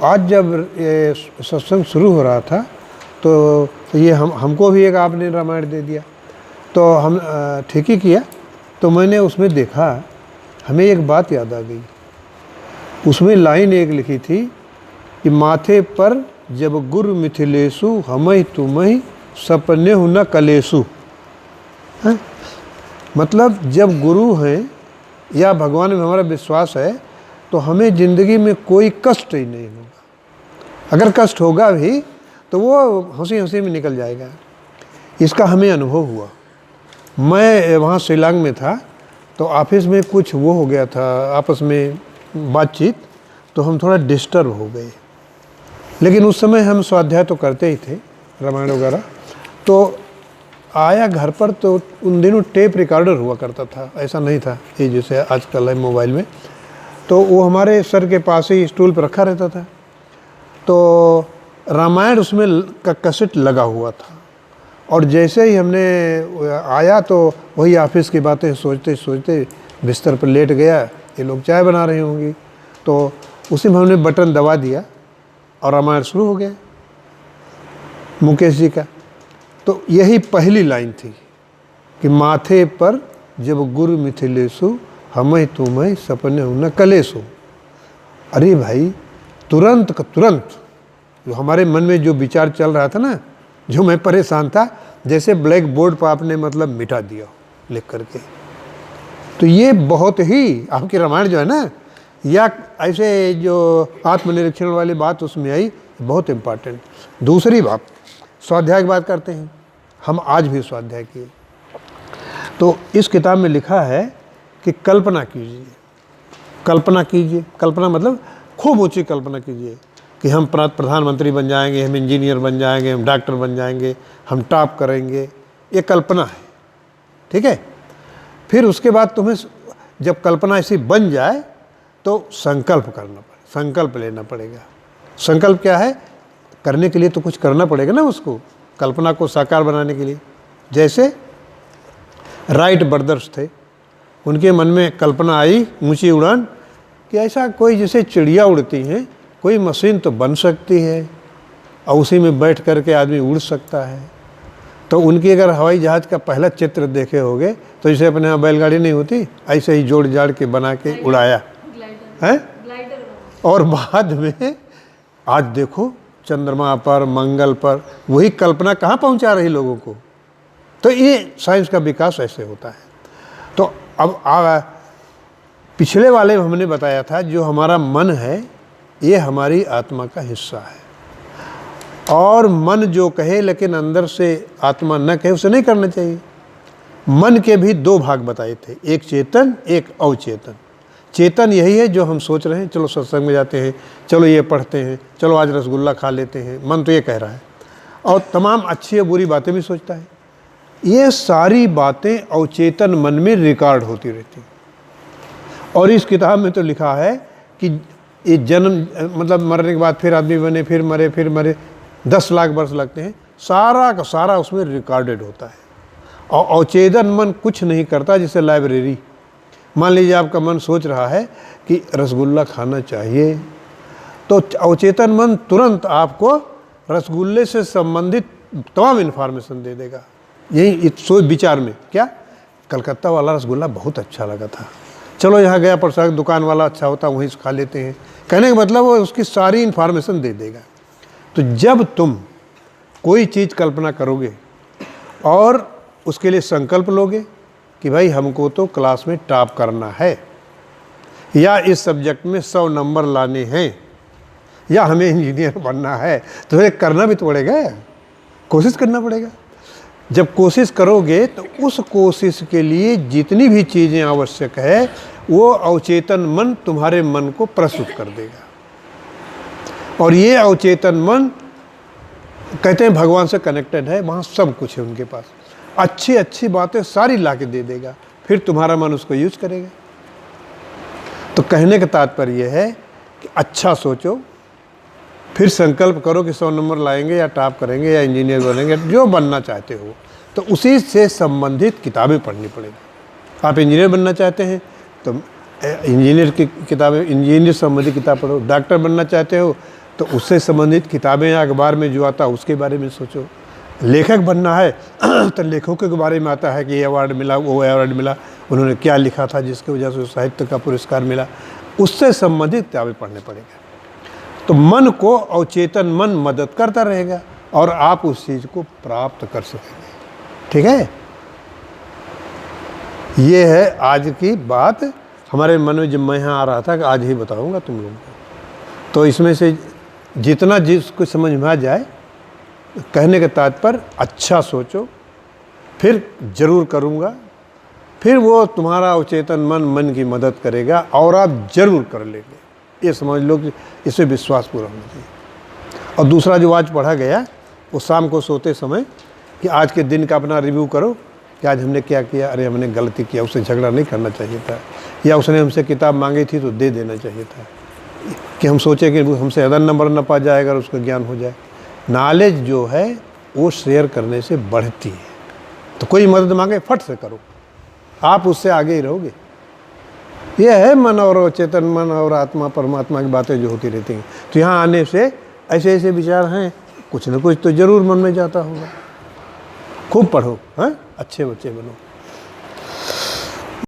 आज जब ये सत्संग शुरू हो रहा था तो ये हमको भी एक आपने रामायण दे दिया, तो हम ठीक ही किया। तो मैंने उसमें देखा, हमें एक बात याद आ गई। उसमें लाइन एक लिखी थी कि माथे पर जब गुरु मिथिलेशु हमहि तुमहि सपने हु न कलेशु। मतलब जब गुरु हैं या भगवान में हमारा विश्वास है तो हमें ज़िंदगी में कोई कष्ट ही नहीं होगा। अगर कष्ट होगा भी तो वो हंसी हंसी में निकल जाएगा। इसका हमें अनुभव हुआ। मैं वहाँ शिलांग में था तो ऑफिस में कुछ वो हो गया था, आपस में बातचीत, तो हम थोड़ा डिस्टर्ब हो गए। लेकिन उस समय हम स्वाध्याय तो करते ही थे, रामायण वगैरह। तो आया घर पर तो उन दिनों टेप रिकॉर्डर हुआ करता था, ऐसा नहीं था ये जैसे आजकल है मोबाइल में। तो वो हमारे सर के पास ही स्टूल पर रखा रहता था। तो रामायण उसमें का कैसेट लगा हुआ था। और जैसे ही हमने आया तो वही ऑफिस की बातें सोचते सोचते बिस्तर पर लेट गया। ये लोग चाय बना रही होंगी, तो उसी में हमने बटन दबा दिया और रामायण शुरू हो गया मुकेश जी का। तो यही पहली लाइन थी कि माथे पर जब गुरु मिथिलेशु हमहि तुमहि सपने हु न कलेशु। अरे भाई, तुरंत का तुरंत जो हमारे मन में जो विचार चल रहा था ना, जो मैं परेशान था, जैसे ब्लैक बोर्ड पर आपने मतलब मिटा दिया लिख करके। तो ये बहुत ही आपकी रामायण जो है ना, या ऐसे जो आत्मनिरीक्षण वाली बात उसमें आई, बहुत इम्पॉर्टेंट। दूसरी बात, स्वाध्याय की बात करते हैं। हम आज भी स्वाध्याय किए। तो इस किताब में लिखा है कि कल्पना कीजिए, कल्पना कीजिए। कल्पना मतलब खूब ऊंची कल्पना कीजिए कि हम प्रधानमंत्री बन जाएंगे, हम इंजीनियर बन जाएंगे, हम डॉक्टर बन जाएंगे, हम टॉप करेंगे। ये कल्पना है, ठीक है। फिर उसके बाद तुम्हें जब कल्पना ऐसी बन जाए तो संकल्प करना पड़ेगा, संकल्प लेना पड़ेगा। संकल्प क्या है? करने के लिए तो कुछ करना पड़ेगा ना उसको, कल्पना को साकार बनाने के लिए। जैसे राइट ब्रदर्स थे, उनके मन में कल्पना आई ऊंची उड़ान कि ऐसा कोई जैसे चिड़िया उड़ती हैं, कोई मशीन तो बन सकती है और उसी में बैठ करके आदमी उड़ सकता है। तो उनकी अगर हवाई जहाज़ का पहला चित्र देखे होंगे तो जैसे अपने यहाँ बैलगाड़ी नहीं होती, ऐसे ही जोड़ जाड़ के बना के उड़ाया है। और बाद में आज देखो चंद्रमा पर, मंगल पर, वही कल्पना कहाँ पहुँचा रही लोगों को। तो ये साइंस का विकास ऐसे होता है। तो अब पिछले वाले में हमने बताया था जो हमारा मन है ये हमारी आत्मा का हिस्सा है। और मन जो कहे लेकिन अंदर से आत्मा न कहे, उसे नहीं करना चाहिए। मन के भी दो भाग बताए थे, एक चेतन, एक अवचेतन। चेतन यही है जो हम सोच रहे हैं, चलो सत्संग में जाते हैं, चलो ये पढ़ते हैं, चलो आज रसगुल्ला खा लेते हैं, मन तो ये कह रहा है। और तमाम अच्छी और बुरी बातें भी सोचता है। ये सारी बातें अवचेतन मन में रिकॉर्ड होती रहती। और इस किताब में तो लिखा है कि ये जन्म मतलब मरने के बाद फिर आदमी बने, फिर मरे, फिर मरे, 10 लाख वर्ष लगते हैं। सारा का सारा उसमें रिकॉर्डेड होता है। और अवचेतन मन कुछ नहीं करता। जैसे लाइब्रेरी, मान लीजिए आपका मन सोच रहा है कि रसगुल्ला खाना चाहिए, तो अवचेतन मन तुरंत आपको रसगुल्ले से संबंधित तमाम इन्फॉर्मेशन दे देगा। यही सोच विचार में, क्या कलकत्ता वाला रसगुल्ला बहुत अच्छा लगा था, चलो यहाँ गया प्रसाद दुकान वाला अच्छा होता, वहीं से खा लेते हैं। कहने का मतलब वो उसकी सारी इन्फॉर्मेशन दे देगा। तो जब तुम कोई चीज़ कल्पना करोगे और उसके लिए संकल्प लोगे कि भाई हमको तो क्लास में टॉप करना है, या इस सब्जेक्ट में 100 नंबर लाने हैं, या हमें इंजीनियर बनना है, तो ये करना भी तो पड़ेगा, कोशिश करना पड़ेगा। जब कोशिश करोगे तो उस कोशिश के लिए जितनी भी चीज़ें आवश्यक है वो अवचेतन मन तुम्हारे मन को प्रस्तुत कर देगा। और ये अवचेतन मन कहते हैं भगवान से कनेक्टेड है, वहाँ सब कुछ है उनके पास, अच्छी अच्छी बातें सारी ला के दे देगा, फिर तुम्हारा मन उसको यूज करेगा। तो कहने का तात्पर्य यह है कि अच्छा सोचो, फिर संकल्प करो कि 100 नंबर लाएंगे या टॉप करेंगे या इंजीनियर बनेंगे, जो बनना चाहते हो। तो उसी से संबंधित किताबें पढ़नी पड़ेगी। आप इंजीनियर बनना चाहते हैं तो इंजीनियर की किताबें, इंजीनियर संबंधी किताब पढ़ो। डॉक्टर बनना चाहते हो तो उससे संबंधित किताबें या अखबार में जो आता है उसके बारे में सोचो। लेखक बनना है तो लेखकों के बारे में आता है कि ये अवार्ड मिला, वो अवार्ड मिला, उन्होंने क्या लिखा था जिसकी वजह से साहित्य का पुरस्कार मिला, उससे संबंधित किताबें पढ़ने पड़ेगा। तो मन को अवचेतन मन मदद करता रहेगा और आप उस चीज़ को प्राप्त कर सकेंगे। ठीक है, ये है आज की बात। हमारे मन में जब मैं यहाँ आ रहा था कि आज ही बताऊँगा तुम लोगों को, तो इसमें से जितना जिसको समझ में आ जाए, कहने का तात्पर्य अच्छा सोचो, फिर जरूर करूँगा, फिर वो तुम्हारा अवचेतन मन की मदद करेगा और आप जरूर कर लेंगे। ये समझ लो कि इसे विश्वास पूरा होना चाहिए। और दूसरा जो आज पढ़ा गया वो शाम को सोते समय कि आज के दिन का अपना रिव्यू करो कि आज हमने क्या किया, अरे हमने गलती किया, उससे झगड़ा नहीं करना चाहिए था, या उसने हमसे किताब मांगी थी तो दे देना चाहिए था, कि हम सोचे कि हमसे ज़्यादा नंबर न पा जाए अगर उसका ज्ञान हो जाए। नॉलेज जो है वो शेयर करने से बढ़ती है। तो कोई मदद मांगे फट से करो, आप उससे आगे ही रहोगे। यह है मन और चेतन मन और आत्मा परमात्मा की बातें जो होती रहती हैं। तो यहाँ आने से ऐसे ऐसे विचार हैं, कुछ न कुछ तो ज़रूर मन में जाता होगा। खूब पढ़ो, हैं, अच्छे बच्चे बनो।